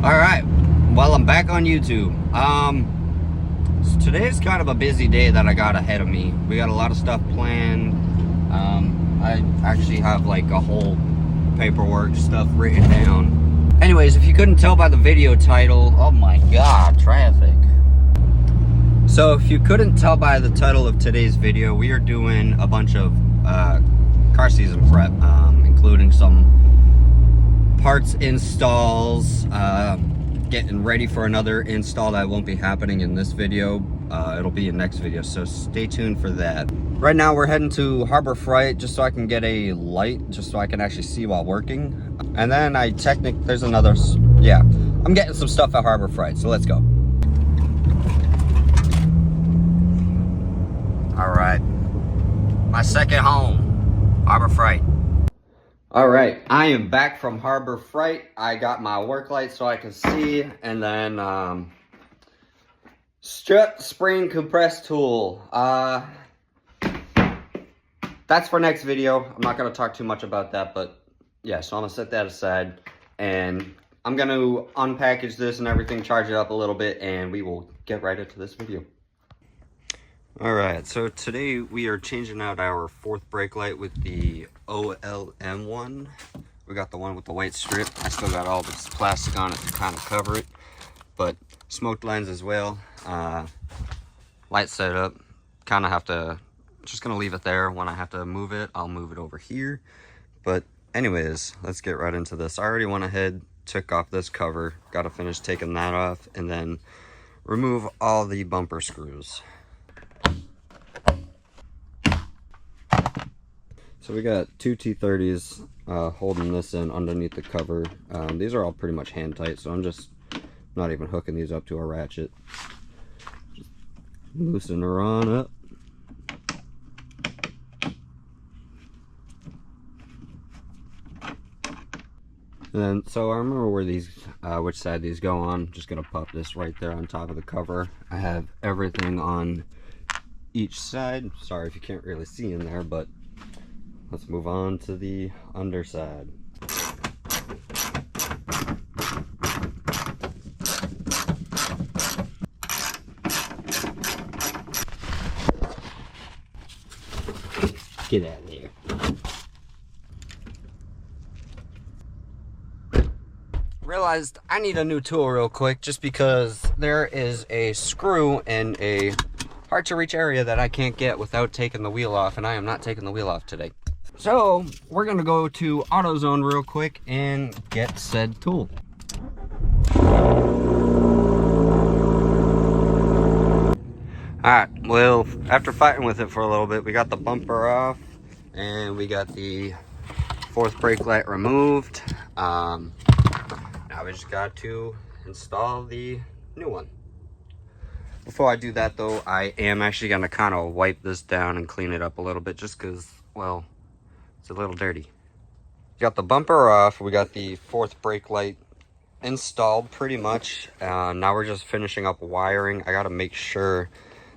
All right, well, I'm back on YouTube. So today's kind of a busy day that I got ahead of me. We got a lot of stuff planned. I actually have like a whole paperwork stuff written down. Anyways, if you couldn't tell by the video title, oh my god, traffic. So if you couldn't tell by the title of today's video, we are doing a bunch of car season prep, including some parts installs, getting ready for another install that won't be happening in this video. It'll be in next video, so stay tuned for that. Right now we're heading to Harbor Freight just so I can get a light, just so I can actually see while working. And then there's another, yeah, I'm getting some stuff at Harbor Freight, so let's go. All right, my second home, Harbor Freight. All right, I am back from Harbor Freight. I got my work light so I can see, and then strut spring compress tool. That's for next video. I'm not gonna talk too much about that, but yeah, so I'm gonna set that aside, and I'm gonna unpackage this and everything, charge it up a little bit, and we will get right into this video. All right, so today we are changing out our fourth brake light with the OLM one. We got the one with the white strip. I still got all this plastic on it to kind of cover it, but smoked lens as well. Light setup, kind of have to, just gonna leave it there. When I have to move it, I'll move it over here. But anyways, let's get right into this. I already went ahead, took off this cover, got to finish taking that off, and then remove all the bumper screws. So we got two T30s holding this in underneath the cover. These are all pretty much hand tight, so I'm just not even hooking these up to a ratchet. Just loosen her on up. And then, so I remember where these, which side these go on. Just gonna pop this right there on top of the cover. I have everything on each side. Sorry if you can't really see in there, but let's move on to the underside. Get out of here. Realized I need a new tool real quick, just because there is a screw in a hard to reach area that I can't get without taking the wheel off, and I am not taking the wheel off today. So we're gonna go to AutoZone real quick and get said tool. Alright, well, after fighting with it for a little bit, we got the bumper off and we got the fourth brake light removed. Now we just got to install the new one. Before I do that though, I am actually gonna kind of wipe this down and clean it up a little bit, just because, well, it's a little dirty. Got the bumper off, we got the fourth brake light installed pretty much. Now we're just finishing up wiring. I gotta make sure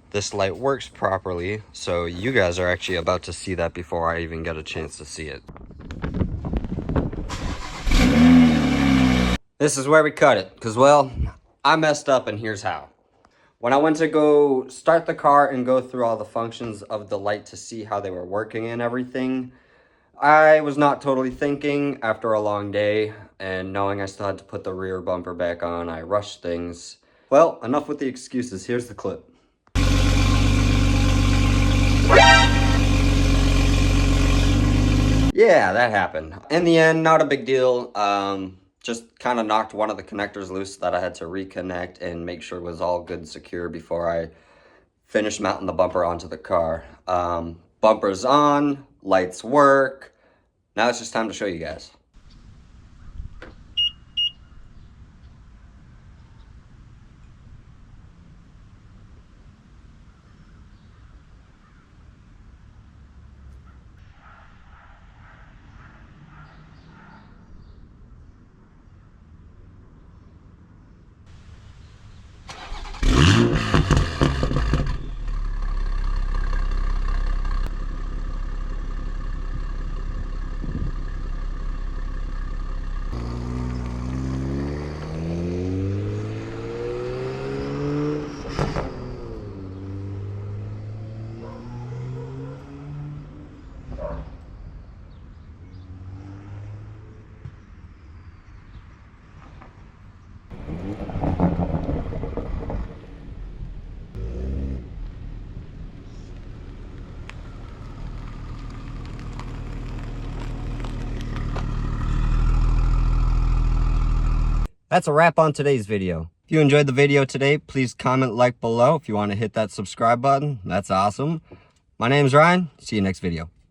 this light works properly, so you guys are actually about to see that before I even get a chance to see it. This is where we cut it, because, well, I messed up, and here's how. When I went to go start the car and go through all the functions of the light to see how they were working and everything, I was not totally thinking. After a long day and knowing I still had to put the rear bumper back on, I rushed things. Well, enough with the excuses. Here's the clip. Yeah, that happened. In the end, not a big deal. Just kind of knocked one of the connectors loose that I had to reconnect and make sure it was all good and secure before I finished mounting the bumper onto the car. Bumper's on, lights work. Now it's just time to show you guys. that's a wrap on today's video. If you enjoyed the video today, please comment, like below. If you want to hit that subscribe button, that's awesome. My name's Ryan. See you next video.